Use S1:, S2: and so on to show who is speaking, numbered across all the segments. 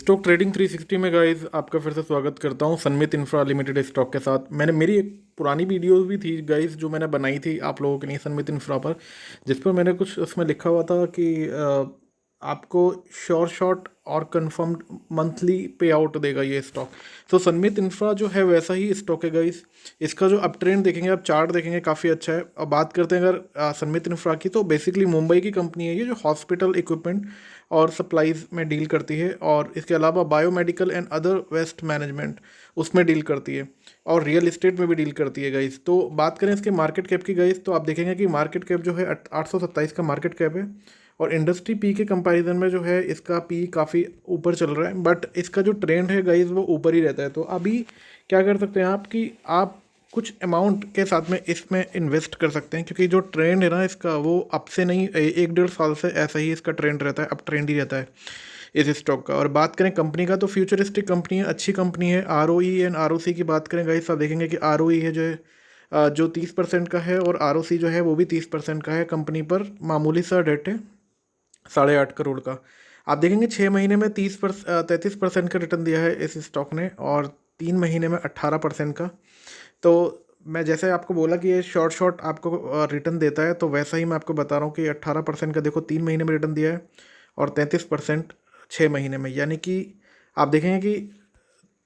S1: Stock trading 360 में guys आपका फिर से स्वागत करता हूँ सनमित इंफ्रा लिमिटेड स्टॉक के साथ। मेरी एक पुरानी वीडियो भी थी गाइस जो मैंने बनाई थी आप लोगों के लिए सनमित इंफ्रा पर, जिस पर मैंने कुछ उसमें लिखा हुआ था कि आपको श्योर शॉट और कंफर्म्ड मंथली पे आउट देगा ये स्टॉक। तो सनमित इंफ्रा जो है वैसा ही स्टॉक है गाइस। इसका जो अप ट्रेंड देखेंगे, आप चार्ट देखेंगे, काफ़ी अच्छा है। अब बात करते हैं अगर सनमित इंफ्रा की, तो बेसिकली मुंबई की कंपनी है ये, जो हॉस्पिटल इक्विपमेंट और सप्लाईज में डील करती है, और इसके अलावा biomedical and other waste management उसमें डील करती है, और रियल इस्टेट में भी डील करती है गाइस। तो बात करें इसके मार्केट कैप की गाइस, तो आप देखेंगे कि मार्केट कैप जो है 827 का मार्केट कैप है, और इंडस्ट्री पी के कंपैरिजन में जो है इसका पी काफ़ी ऊपर चल रहा है, बट इसका जो ट्रेंड है गाइस वो ऊपर ही रहता है। तो अभी क्या कर सकते हैं आप कि आप कुछ अमाउंट के साथ में इसमें इन्वेस्ट कर सकते हैं, क्योंकि जो ट्रेंड है ना इसका वो अब से नहीं, 1 डेढ़ साल से ऐसा ही इसका ट्रेंड रहता है, अब ट्रेंड ही रहता है इस स्टॉक का। और बात करें कंपनी का, तो फ्यूचरिस्टिक कंपनी है, अच्छी कंपनी है। R O E and R O C की बात करें गाइस, आप देखेंगे कि आर ओ ई है जो है जो 30% का है, और आर ओ सी जो है वो भी 30% का है। कंपनी पर मामूली सा डेट है 8.5 करोड़ का। आप देखेंगे 6 महीने में 33% का रिटर्न दिया है इस स्टॉक ने, और 3 महीने में 18% का। तो मैं जैसे आपको बोला कि ये शॉर्ट शॉर्ट आपको रिटर्न देता है, तो वैसा ही मैं आपको बता रहा हूँ कि 18% का देखो 3 महीने में रिटर्न दिया है, और 33% 6 महीने में। यानी कि आप देखेंगे कि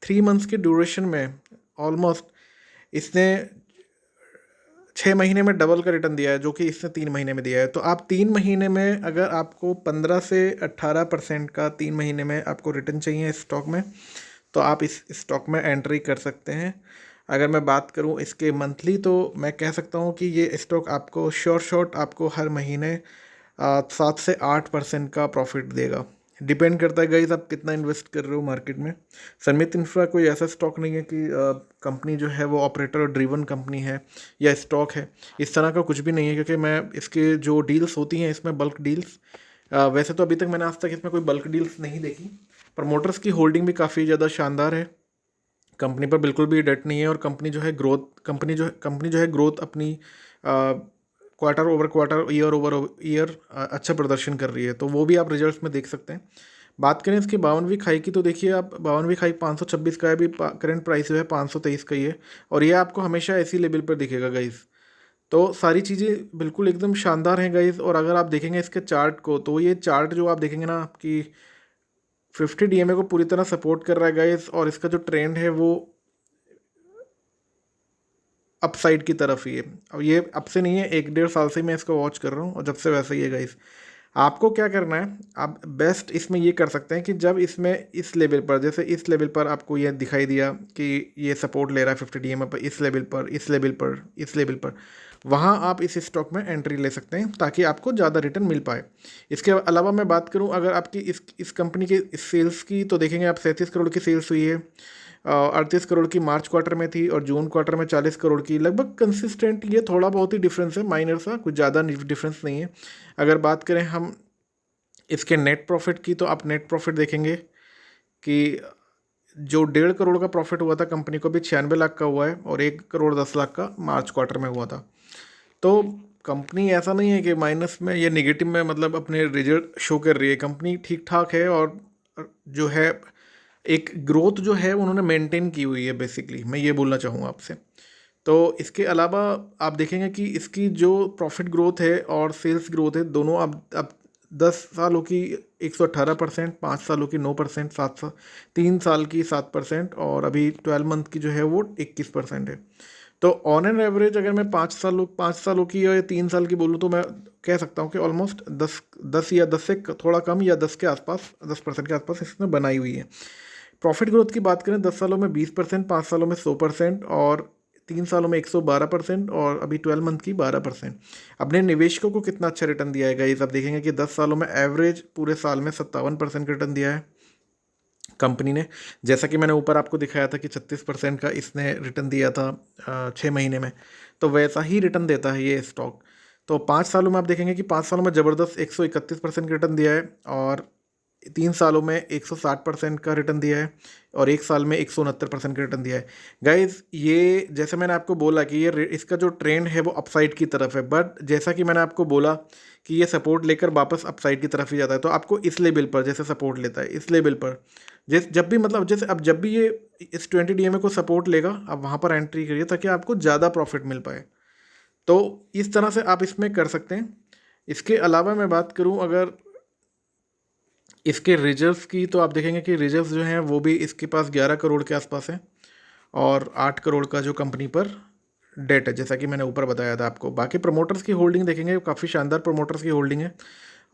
S1: 3 मंथ्स की ड्यूरेशन में ऑलमोस्ट इसने 6 महीने में डबल का रिटर्न दिया है, जो कि इसने 3 महीने में दिया है। तो आप 3 महीने में अगर आपको 15 से 18% का 3 महीने में आपको रिटर्न चाहिए इस स्टॉक में, तो आप इस स्टॉक में एंट्री कर सकते हैं। अगर मैं बात करूं इसके मंथली, तो मैं कह सकता हूं कि ये स्टॉक आपको श्योर शॉट आपको हर महीने 7 से 8% का प्रॉफिट देगा। डिपेंड करता है गाइज आप कितना इन्वेस्ट कर रहे हो मार्केट में। सनमित इंफ्रा कोई ऐसा स्टॉक नहीं है कि कंपनी जो है वो ऑपरेटर ड्रिवन कंपनी है या स्टॉक है, इस तरह का कुछ भी नहीं है। क्योंकि मैं इसके जो डील्स होती हैं इसमें बल्क डील्स, वैसे तो अभी तक मैंने आज तक इसमें कोई बल्क डील्स नहीं देखी। प्रमोटर्स की होल्डिंग भी काफ़ी ज़्यादा शानदार है, कंपनी पर बिल्कुल भी डेट नहीं है, और कंपनी जो है ग्रोथ अपनी quarter over quarter, year over year अच्छा प्रदर्शन कर रही है। तो वो भी आप रिजल्ट्स में देख सकते हैं। बात करें इसकी 52वीं खाई की, तो देखिए आप 52वीं खाई 526 का है, अभी करंट प्राइस जो है 523 का ही है, और ये आपको हमेशा ऐसी लेवल पर दिखेगा गाइस। तो सारी चीज़ें बिल्कुल एकदम शानदार हैं गाइस। और अगर आप देखेंगे इसके चार्ट को, तो ये चार्ट जो आप देखेंगे ना आपकी 50 डीएमए को पूरी तरह सपोर्ट कर रहा है गाइस, और इसका जो ट्रेंड है वो अपसाइड की तरफ ही है। अब ये अब से नहीं है, 1 डेढ़ साल से मैं इसको वॉच कर रहा हूँ, और जब से वैसा ही है गाइस। आपको क्या करना है, आप बेस्ट इसमें ये कर सकते हैं कि जब इसमें इस लेवल पर, जैसे इस लेवल पर आपको ये दिखाई दिया कि ये सपोर्ट ले रहा है 50 डीएमए पर, इस लेवल पर, इस लेवल पर, इस लेवल पर, वहाँ आप इस स्टॉक में एंट्री ले सकते हैं, ताकि आपको ज़्यादा रिटर्न मिल पाए। इसके अलावा मैं बात करूँ अगर आपकी इस कंपनी के सेल्स की, तो देखेंगे आप 37 करोड़ की सेल्स हुई है, 38 करोड़ की मार्च क्वार्टर में थी, और जून क्वार्टर में 40 करोड़ की, लगभग कंसिस्टेंट। ये थोड़ा बहुत ही डिफरेंस है, माइनर सा, कुछ ज़्यादा डिफरेंस नहीं है। अगर बात करें हम इसके नेट प्रॉफिट की, तो आप नेट प्रॉफिट देखेंगे कि जो 1.5 करोड़ का प्रॉफिट हुआ था कंपनी को, भी 96 लाख का हुआ है, और 1 करोड़ 10 लाख का मार्च क्वार्टर में हुआ था। तो कंपनी ऐसा नहीं है कि माइनस में या नेगेटिव में, मतलब अपने रिजल्ट शो कर रही है। कंपनी ठीक ठाक है, और जो है एक ग्रोथ जो है उन्होंने मेंटेन की हुई है, बेसिकली मैं ये बोलना चाहूँगा आपसे। तो इसके अलावा आप देखेंगे कि इसकी जो प्रॉफिट ग्रोथ है और सेल्स ग्रोथ है, दोनों अब 10 सालों की 118%, 5 सालों की 9%, 7 साल 3 साल की 7%, और अभी 12 मंथ की जो है वो 21% है। तो ऑन एन एवरेज अगर मैं 5 सालों की या 3 साल की बोलूँ, तो मैं कह सकता हूँ कि ऑलमोस्ट 10 या 10 से थोड़ा कम, या 10 के आसपास, 10% के आसपास इसने बनाई हुई है। प्रॉफिट ग्रोथ की बात करें, 10 सालों में 20%, 5 सालों में 100%, और 3 सालों में 112%, और अभी 12 मंथ की 12%। अपने निवेशकों को कितना अच्छा रिटर्न दिया है गाइस, आप देखेंगे कि 10 सालों में एवरेज पूरे साल में 57% का रिटर्न दिया है कंपनी ने। जैसा कि मैंने ऊपर आपको दिखाया था कि 36% का इसने रिटर्न दिया था 6 महीने में, तो वैसा ही रिटर्न देता है ये स्टॉक। तो 5 सालों में आप देखेंगे कि 5 सालों में ज़बरदस्त 131% का रिटर्न दिया है, और 3 सालों में 160% का रिटर्न दिया है और 1 साल में 169% का रिटर्न दिया है। गाइज़ ये जैसे मैंने आपको बोला कि इसका जो ट्रेंड है वो अपसाइड की तरफ है, बट जैसा कि मैंने आपको बोला कि ये सपोर्ट लेकर वापस अपसाइड की तरफ ही जाता है। तो आपको इस लेवल पर जैसे सपोर्ट लेता है, इस लेवल पर जब भी मतलब जैसे अब जब भी ये इस 20 DMA को सपोर्ट लेगा, आप वहाँ पर एंट्री करिए ताकि आपको ज़्यादा प्रॉफिट मिल पाए। तो इस तरह से आप इसमें कर सकते हैं। इसके अलावा मैं बात करूं अगर इसके रिजर्व्स की, तो आप देखेंगे कि रिजर्व्स जो हैं वो भी इसके पास 11 करोड़ के आसपास हैं और 8 करोड़ का जो कंपनी पर डेट है, जैसा कि मैंने ऊपर बताया था आपको। बाकी प्रमोटर्स की होल्डिंग देखेंगे, काफ़ी शानदार प्रमोटर्स की होल्डिंग है।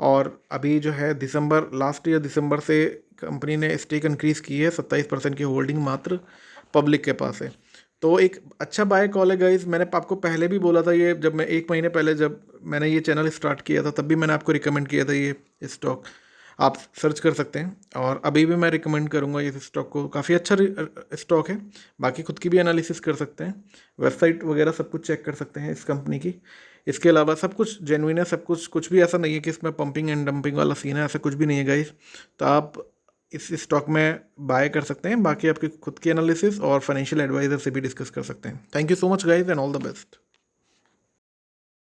S1: और अभी जो है दिसंबर, लास्ट ईयर दिसंबर से कंपनी ने स्टेक इंक्रीज़ की है, 27% की होल्डिंग मात्र पब्लिक के पास है। तो एक अच्छा बाय कॉल है गाइज। मैंने आपको पहले भी बोला था, ये जब मैं 1 महीने पहले जब मैंने ये चैनल स्टार्ट किया था तब भी मैंने आपको रिकमेंड किया था ये स्टॉक। आप सर्च कर सकते हैं और अभी भी मैं रिकमेंड करूँगा ये स्टॉक को, काफ़ी अच्छा स्टॉक है। बाकी खुद की भी एनालिसिस कर सकते हैं, वेबसाइट वगैरह सब कुछ चेक कर सकते हैं इस कंपनी की। इसके अलावा सब कुछ जेन्युइन है, सब कुछ भी ऐसा नहीं है कि इसमें पंपिंग एंड डंपिंग वाला सीन है, ऐसा कुछ भी नहीं है गाइस। तो आप इस स्टॉक में बाय कर सकते हैं। बाकी आपकी खुद की एनालिसिस और फाइनेंशियल एडवाइजर से भी डिस्कस कर सकते हैं। Thank you so much guys and all the best.